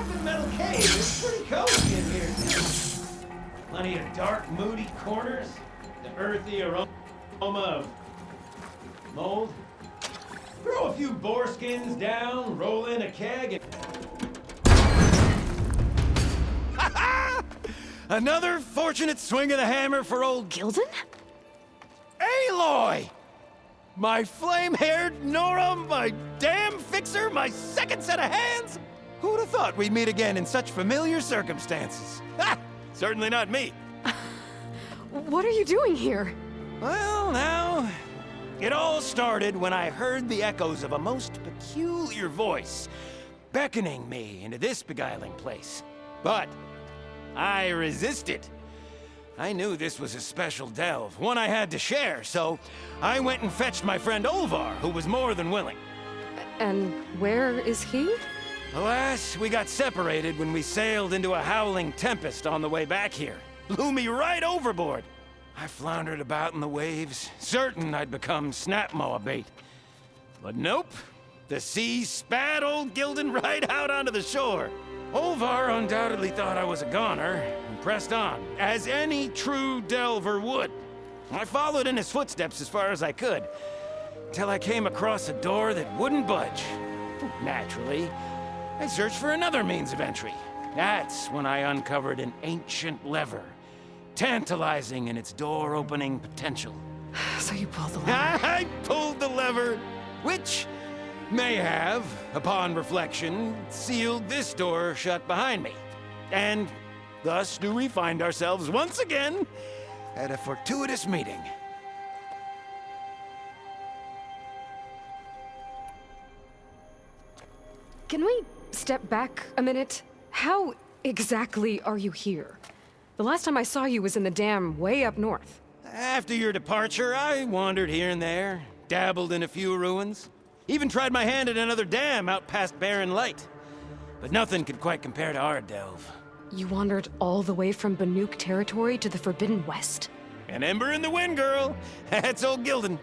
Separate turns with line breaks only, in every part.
Carving Metal Cave is pretty cozy in here, too. Plenty of dark, moody corners, the earthy aroma of mold. Throw a few boar skins down, roll in a keg, and...
Another fortunate swing of the hammer for old
Gildan?
Aloy! My flame-haired Nora, my damn fixer, my second set of hands! Who'd have thought we'd meet again in such familiar circumstances? Ha! Certainly not me.
What are you doing here?
Well, now, it all started when I heard the echoes of a most peculiar voice beckoning me into this beguiling place. But I resisted. I knew this was a special delve, one I had to share, so I went and fetched my friend Olvar, who was more than willing.
And where is he?
Alas, we got separated when we sailed into a howling tempest on the way back here. Blew me right overboard. I floundered about in the waves, certain I'd become snapmaw bait. But nope, the sea spat old Gildan right out onto the shore. Olvar undoubtedly thought I was a goner, and pressed on, as any true delver would. I followed in his footsteps as far as I could, till I came across a door that wouldn't budge. Naturally, I searched for another means of entry. That's when I uncovered an ancient lever, tantalizing in its door-opening potential.
So you pulled the lever.
I pulled the lever, which may have, upon reflection, sealed this door shut behind me. And thus do we find ourselves once again at a fortuitous meeting.
Can we step back a minute? How exactly are you here? The last time I saw you was in the dam way up north.
After your departure, I wandered here and there, dabbled in a few ruins, even tried my hand at another dam out past Barren Light. But nothing could quite compare to our delve.
You wandered all the way from Banuk territory to the Forbidden West?
An ember in the wind, girl. That's old Gildan.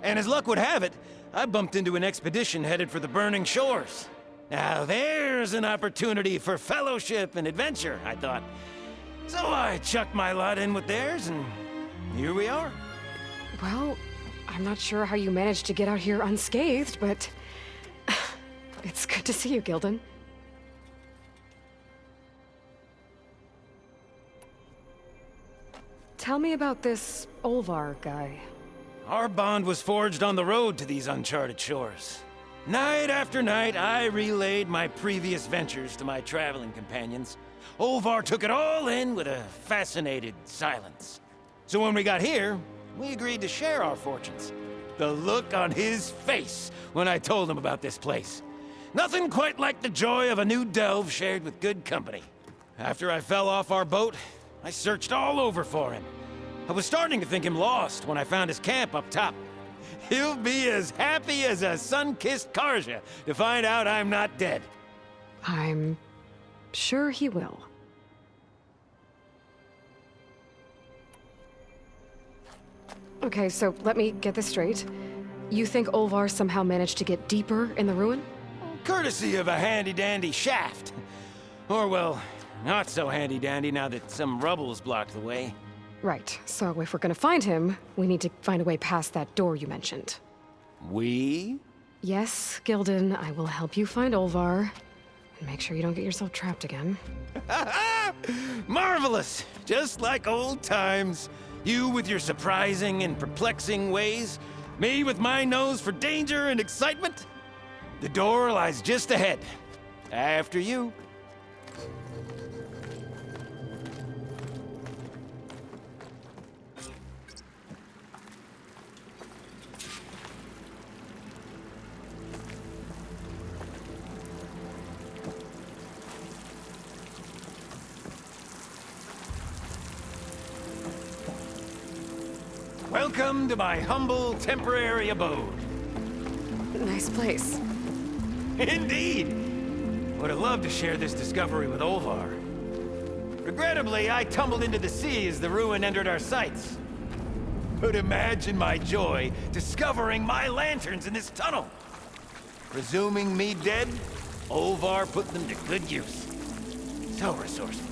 And as luck would have it, I bumped into an expedition headed for the Burning Shores. Now there's an opportunity for fellowship and adventure, I thought. So I chucked my lot in with theirs, and here we are.
Well, I'm not sure how you managed to get out here unscathed, but it's good to see you, Gildan. Tell me about this Olvar guy.
Our bond was forged on the road to these uncharted shores. Night after night, I relayed my previous ventures to my traveling companions. Olvar took it all in with a fascinated silence. So when we got here, we agreed to share our fortunes. The look on his face when I told him about this place. Nothing quite like the joy of a new delve shared with good company. After I fell off our boat, I searched all over for him. I was starting to think him lost when I found his camp up top. He'll be as happy as a sun-kissed Karja to find out I'm not dead.
I'm sure he will. Okay, so let me get this straight. You think Olvar somehow managed to get deeper in the ruin?
Courtesy of a handy-dandy shaft. Or, well, not so handy-dandy now that some rubble's blocked the way.
Right, so if we're gonna find him, we need to find a way past that door you mentioned.
We?
Yes, Gildan, I will help you find Olvar. And make sure you don't get yourself trapped again.
Marvelous! Just like old times. You with your surprising and perplexing ways. Me with my nose for danger and excitement. The door lies just ahead. After you. Welcome to my humble, temporary abode.
Nice place.
Indeed! Would have loved to share this discovery with Olvar. Regrettably, I tumbled into the sea as the ruin entered our sights. But imagine my joy discovering my lanterns in this tunnel. Presuming me dead, Olvar put them to good use. So resourceful.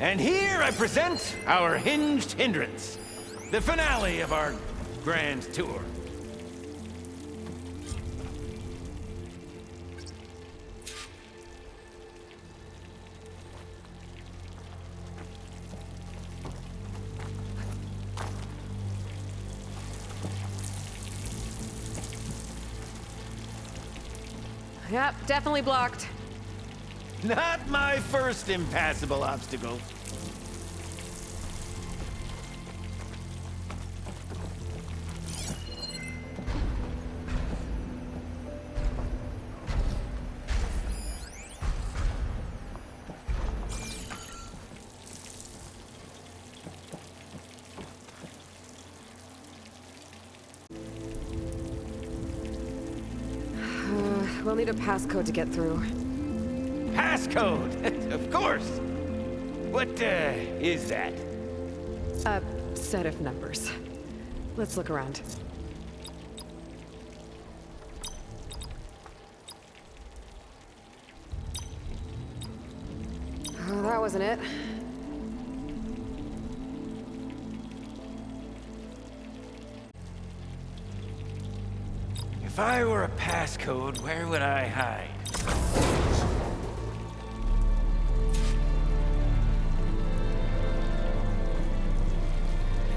And here I present our Hinged Hindrance, the finale of our grand tour.
Yep, definitely blocked.
Not my first impassable obstacle.
We'll need a passcode to get through.
Passcode, of course. What, is that?
A set of numbers. Let's look around. Oh, that wasn't it.
If I were a passcode, where would I hide?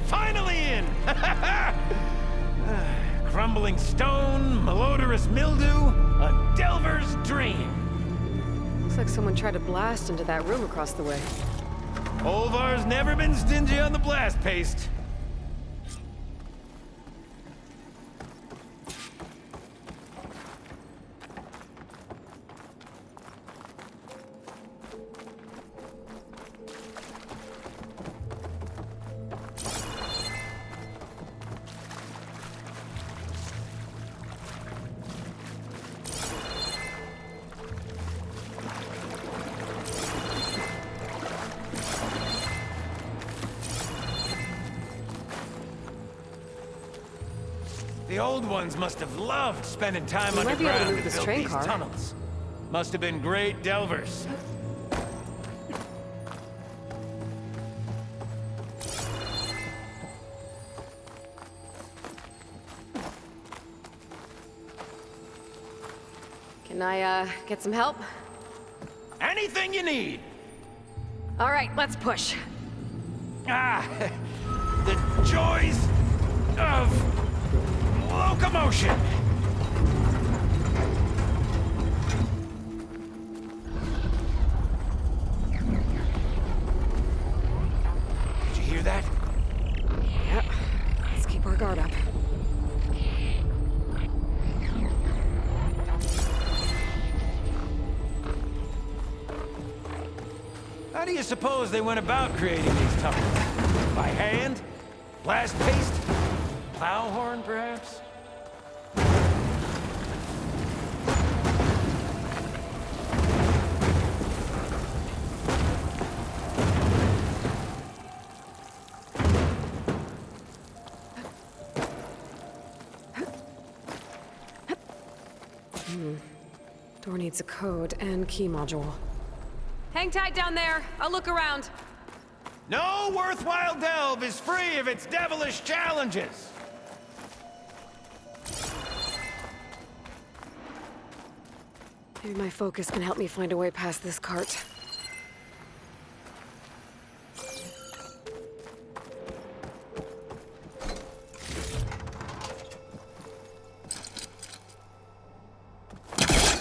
Finally in! Crumbling stone, malodorous mildew, a delver's dream.
Looks like someone tried to blast into that room across the way.
Olvar's never been stingy on the blast paste. The old ones must have loved spending time
We might be able to
underground
move
to
this
build
train
these
car.
tunnels. Must have been great delvers.
Can I, get some help?
Anything you need.
All right, let's push.
Ah, the joys of locomotion. Did you hear that?
Yep. Let's keep our guard up.
How do you suppose they went about creating these tunnels? By hand? Blast paste? Plow horn, perhaps?
Door needs a code and key module. Hang tight down there. I'll look around.
No worthwhile delve is free of its devilish challenges.
Maybe my focus can help me find a way past this cart.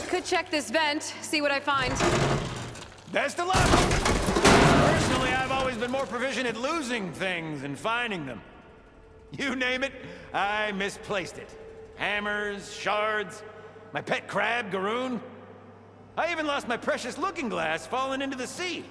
Could check this vent, see what I find.
Best of luck! Personally, I've always been more proficient at losing things than finding them. You name it, I misplaced it. Hammers, shards, my pet crab, Garoon. I even lost my precious looking glass falling into the sea.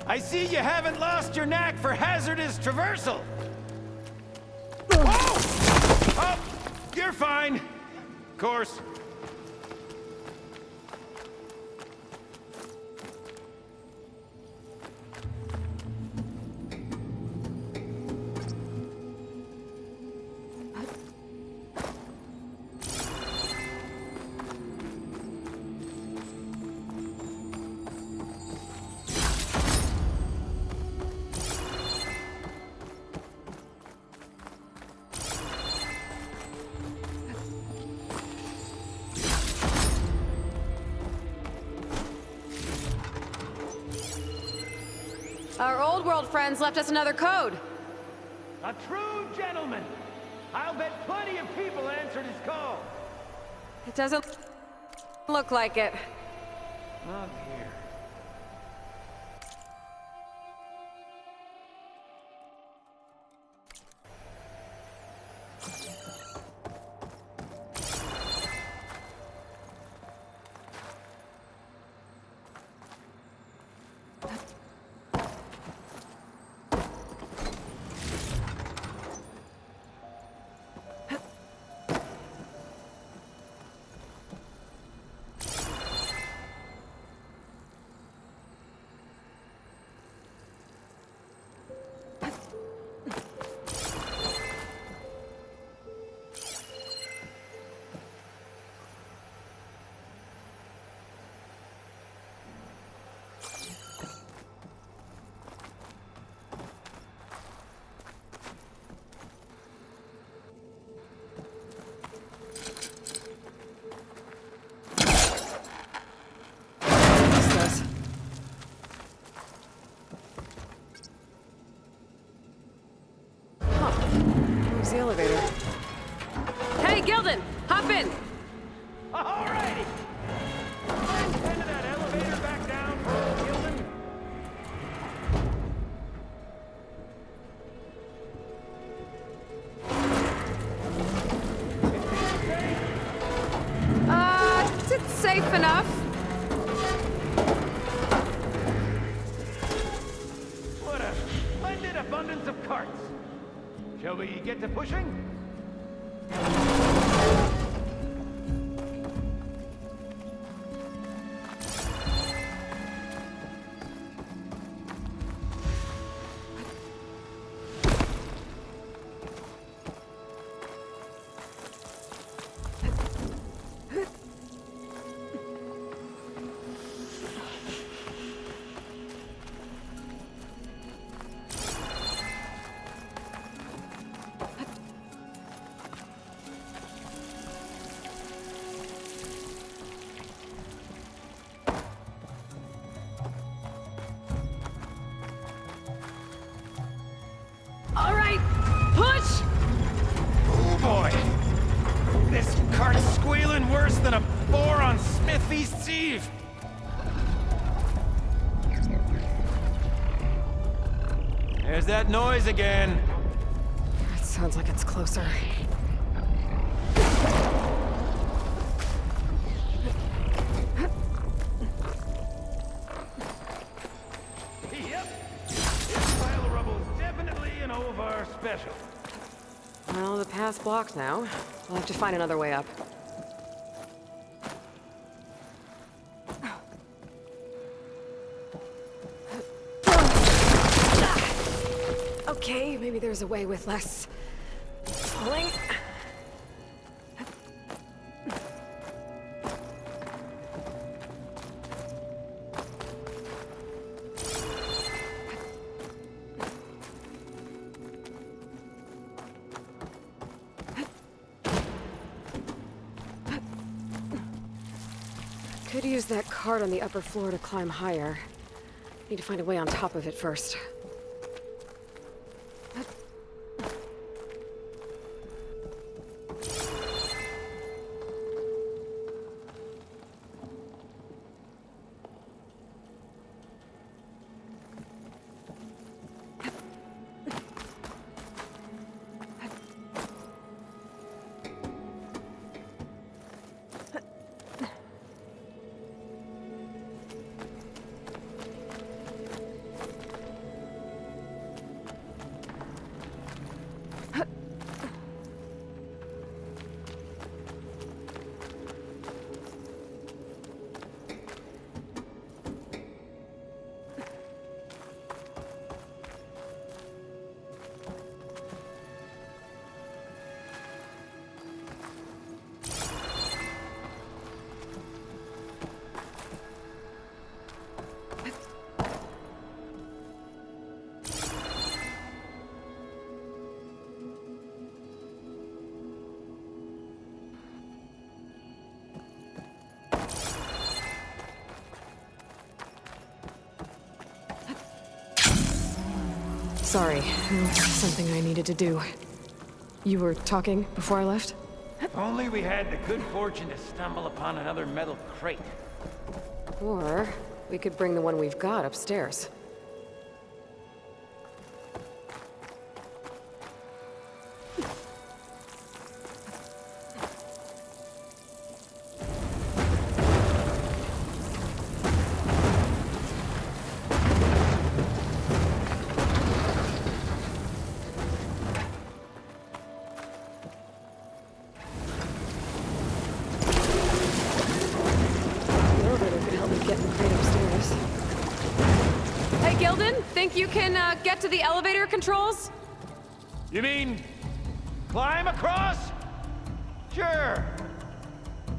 I see you haven't lost your knack for hazardous traversal. Whoa! Oh, you're fine. Of course.
Our old world friends left us another code.
A true gentleman. I'll bet plenty of people answered his call.
It doesn't look like it.
Oh dear.
Where's the elevator? Hey, Gilden! Hop in!
Alrighty. Send that elevator back down for old Gilden.
It's safe enough.
What a splendid abundance of carts. Shall we get to pushing?
All right, push!
Oh boy. This cart's squealing worse than a boar on Smith Feast's Eve. There's that noise again.
It sounds like it's closer.
Yep. This pile of rubble is definitely an Ovar special.
Well, the path's blocked now. We'll have to find another way up. Okay, maybe there's a way with less pulling. Could use that cart on the upper floor to climb higher. Need to find a way on top of it first. Sorry, something I needed to do. You were talking before I left?
If only we had the good fortune to stumble upon another metal crate.
Or we could bring the one we've got upstairs. Hey, Gilden, think you can get to the elevator controls?
You mean climb across? Sure.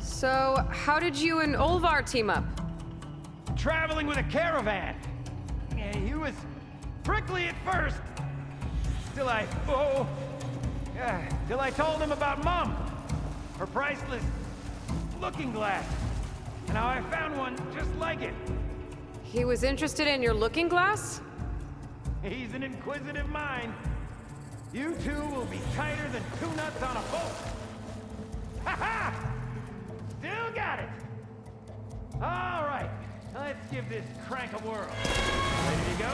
So, how did you and Olvar team up?
Traveling with a caravan. Yeah, he was prickly at first. Till I told him about Mom. Her priceless looking glass. And how I found one just like it.
He was interested in your looking glass?
He's an inquisitive mind. You two will be tighter than two nuts on a boat. Ha ha! Still got it. All right, let's give this crank a whirl. Ready to go?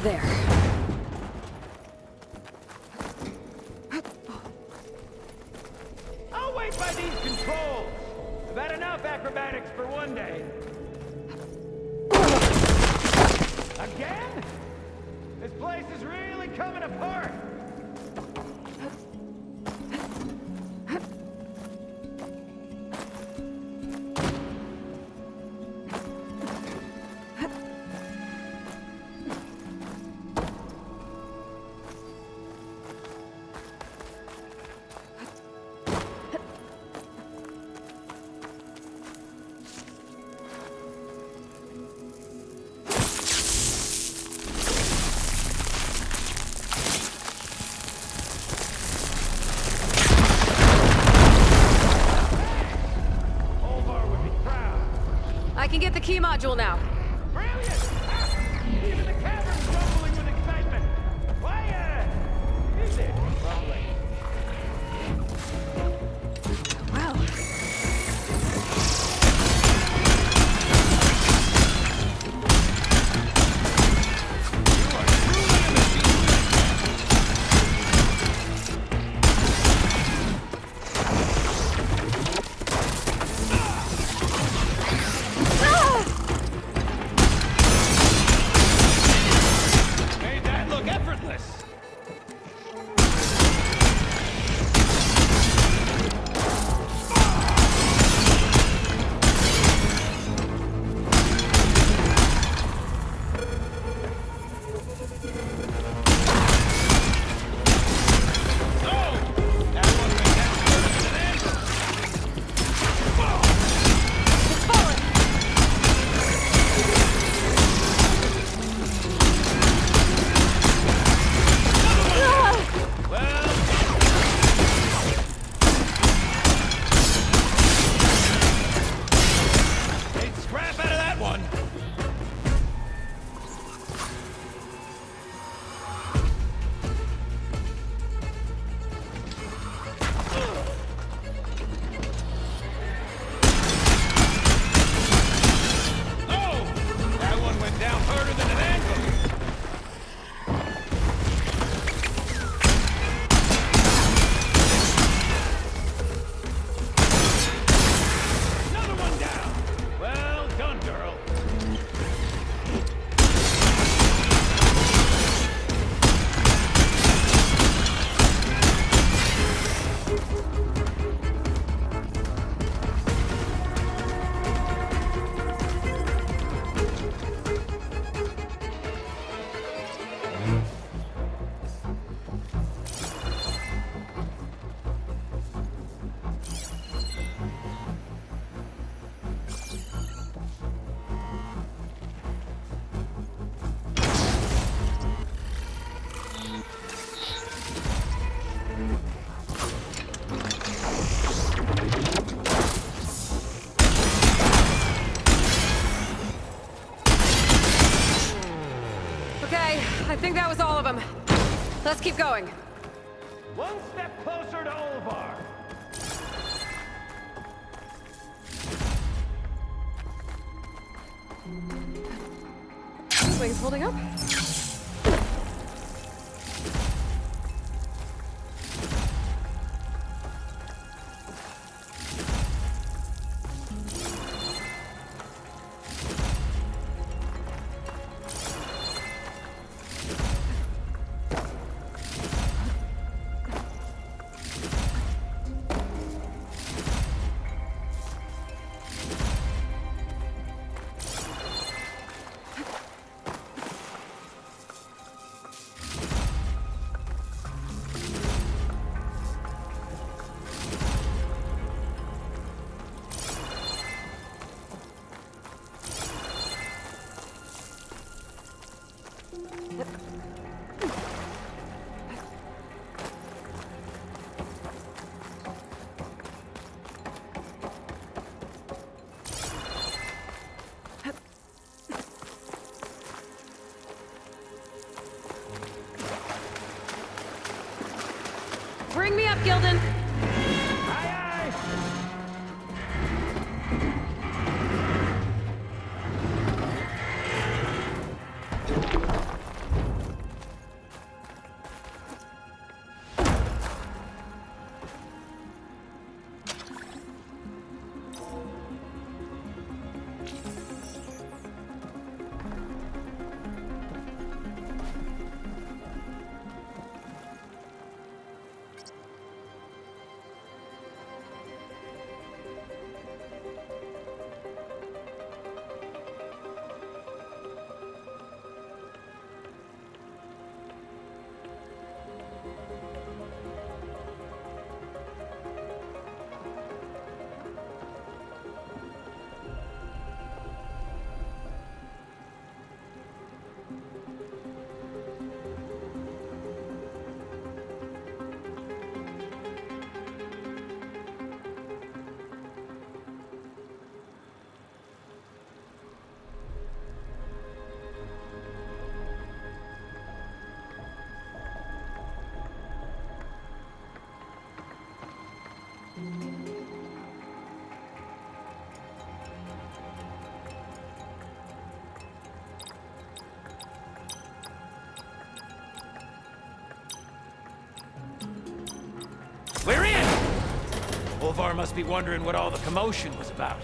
There.
I'll wait by these controls. I've had enough acrobatics for one day. Again? This place is really coming apart.
I can get the key module now.
Brilliant! Even the cavern's rumbling with excitement. Why, is it rumbling?
Well. I think that was all of them. Let's keep going.
One step closer to Olvar.
Wings holding up? Bring me up, Gildan!
Aye,
We're in! Olvar must be wondering what all the commotion was about.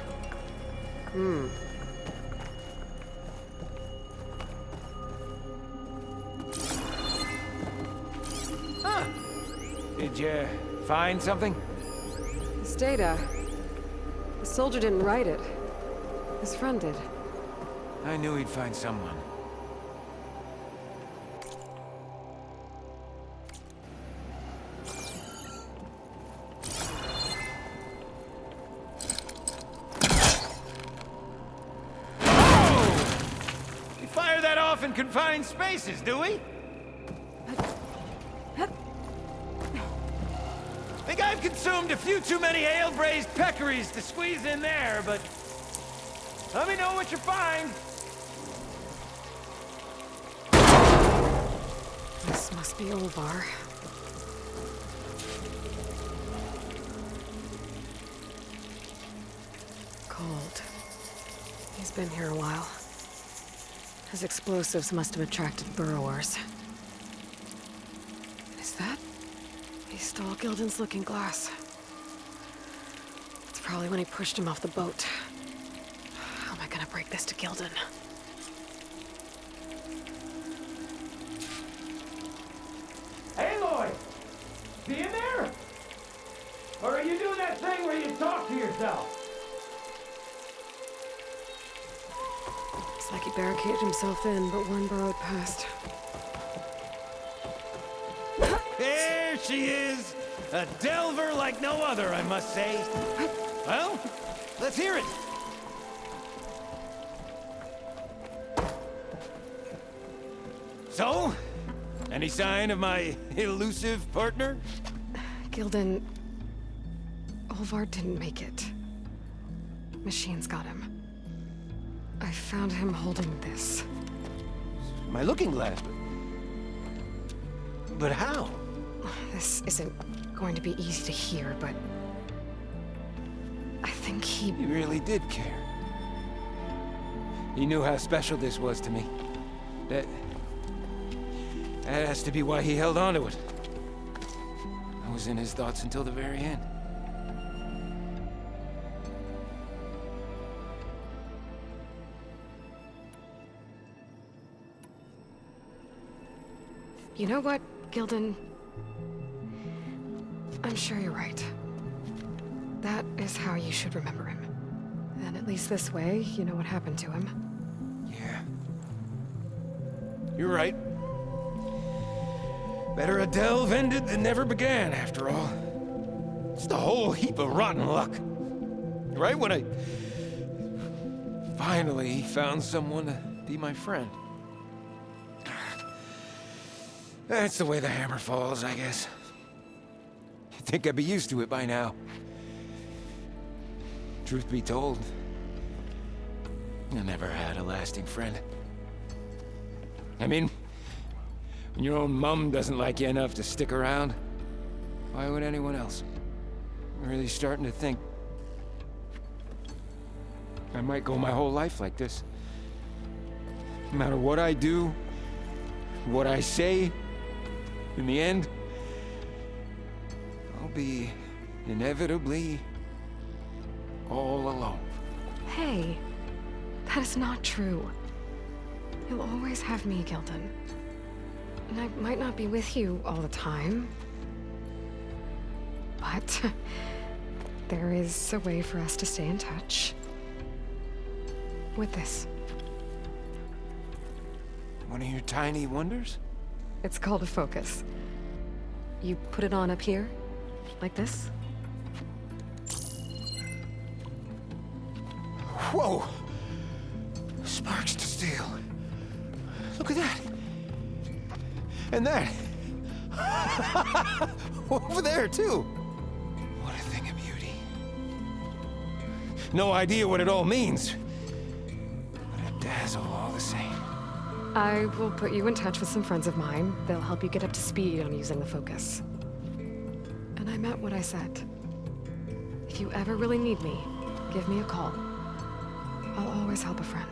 Huh. Did you find something?
This data. The soldier didn't write it. His friend did.
I knew he'd find someone. In confined spaces, do we? Think I've consumed a few too many ale-braised peccaries to squeeze in there, but let me know what you find.
This must be Olvar. Cold. He's been here a while. His explosives must have attracted burrowers. Is that? He stole Gildan's looking glass. It's probably when he pushed him off the boat. How am I gonna break this to Gildan?
Hey, Lloyd! Be in there? Or are you doing that thing where you talk to yourself?
Looks like he barricaded himself in, but one burrowed past.
There she is! A delver like no other, I must say. Well, let's hear it. So, any sign of my elusive partner?
Gildan... Olvar didn't make it. Machines got him. I found him holding this.
My looking glass. But how?
This isn't going to be easy to hear, but I think he...
He really did care. He knew how special this was to me. That has to be why he held on to it. I was in his thoughts until the very end.
You know what, Gildan? I'm sure you're right. That is how you should remember him. And at least this way, you know what happened to him.
Yeah. You're right. Better a delve ended than never began, after all. Just a whole heap of rotten luck. Right when I finally found someone to be my friend. That's the way the hammer falls, I guess. You'd think I'd be used to it by now. Truth be told, I never had a lasting friend. I mean, when your own mum doesn't like you enough to stick around, why would anyone else? I'm really starting to think I might go my whole life like this. No matter what I do, what I say, in the end, I'll be inevitably all alone.
Hey, that is not true. You'll always have me, Gildan. And I might not be with you all the time, but there is a way for us to stay in touch. With this.
One of your tiny wonders?
It's called a focus. You put it on up here, like this.
Whoa! Sparks to steel. Look at that! And that! Over there, too! What a thing of beauty. No idea what it all means. But a dazzle all the same.
I will put you in touch with some friends of mine. They'll help you get up to speed on using the focus. And I meant what I said. If you ever really need me, give me a call. I'll always help a friend.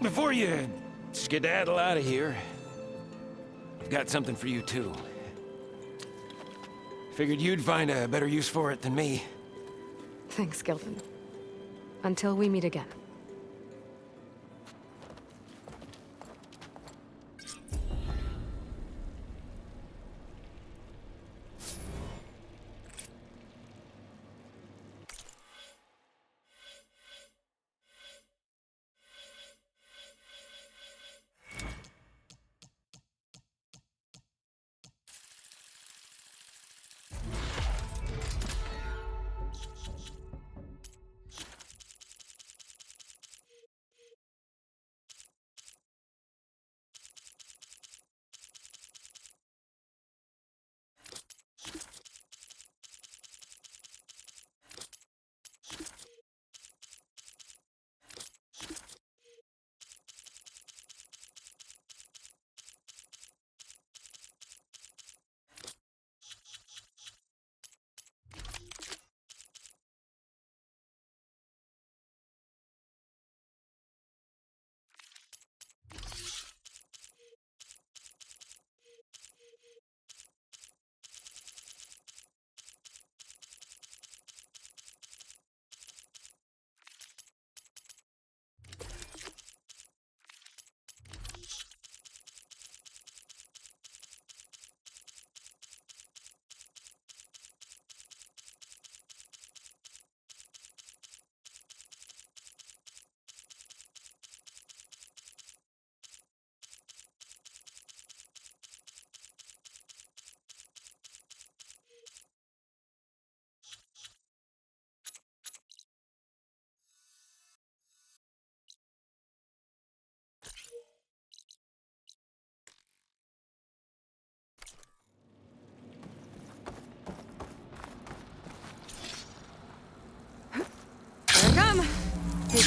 Before you skedaddle out of here, I've got something for you, too. Figured you'd find a better use for it than me.
Thanks, Gildan. Until we meet again.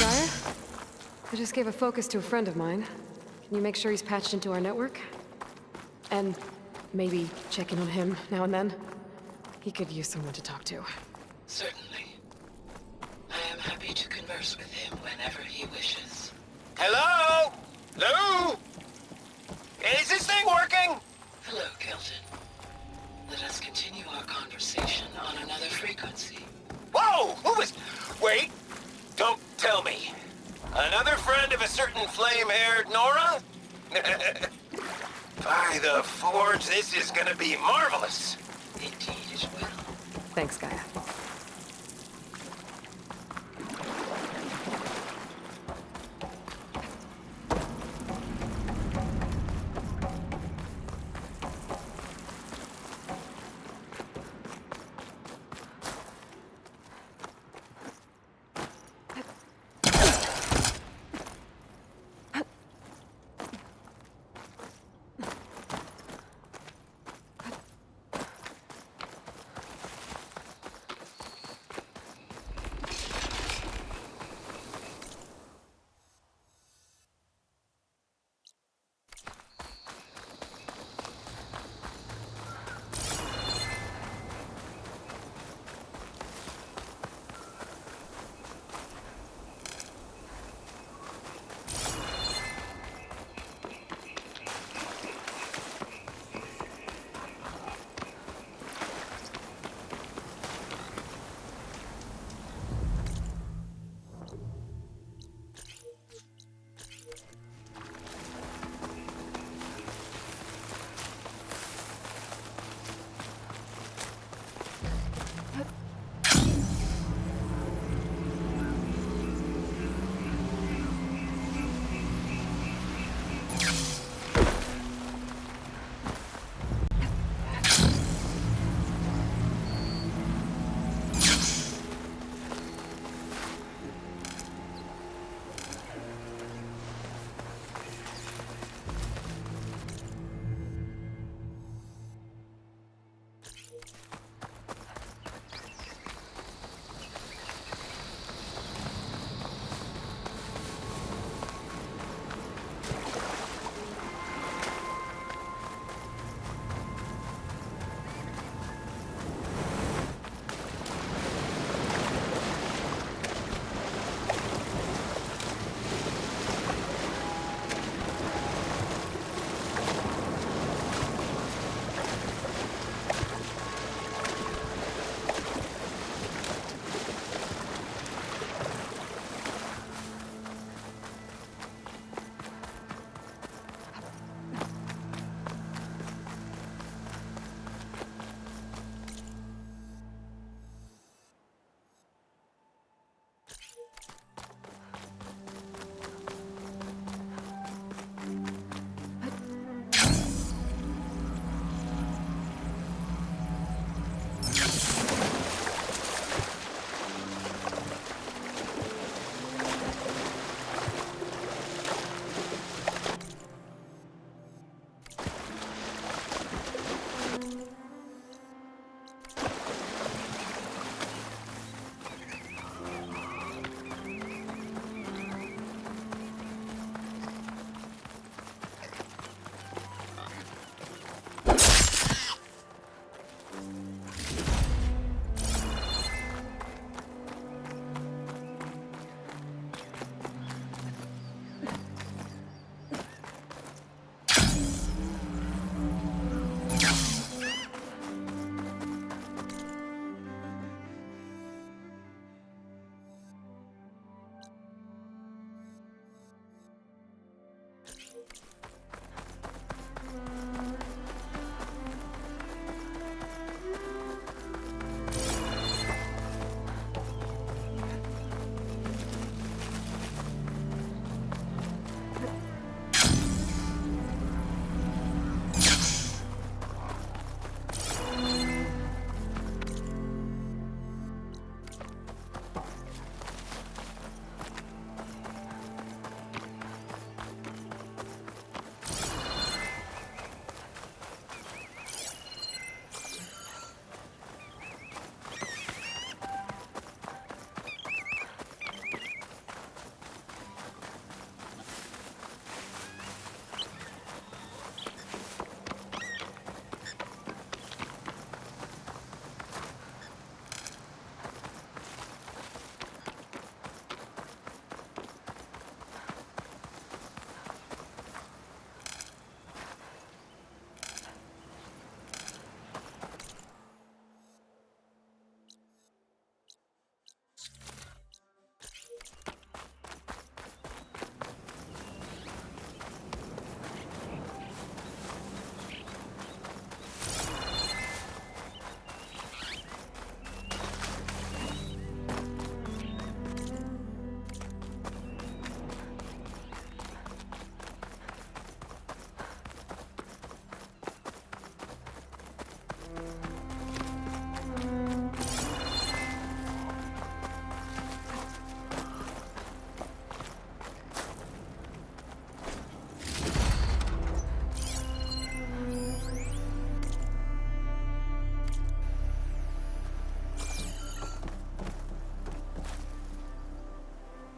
Gaia? I just gave a focus to a friend of mine. Can you make sure he's patched into our network? And maybe check in on him now and then? He could use someone to talk to.
Certainly. I am happy to converse with him whenever he wishes.
Hello? Lou? Is this thing working?
Hello, Kelton. Let us continue our conversation on another frequency.
Whoa! Who is... Wait! Don't tell me. Another friend of a certain flame-haired Nora? By the Forge, this is gonna be marvelous.
Indeed it will.
Thanks, Gaia.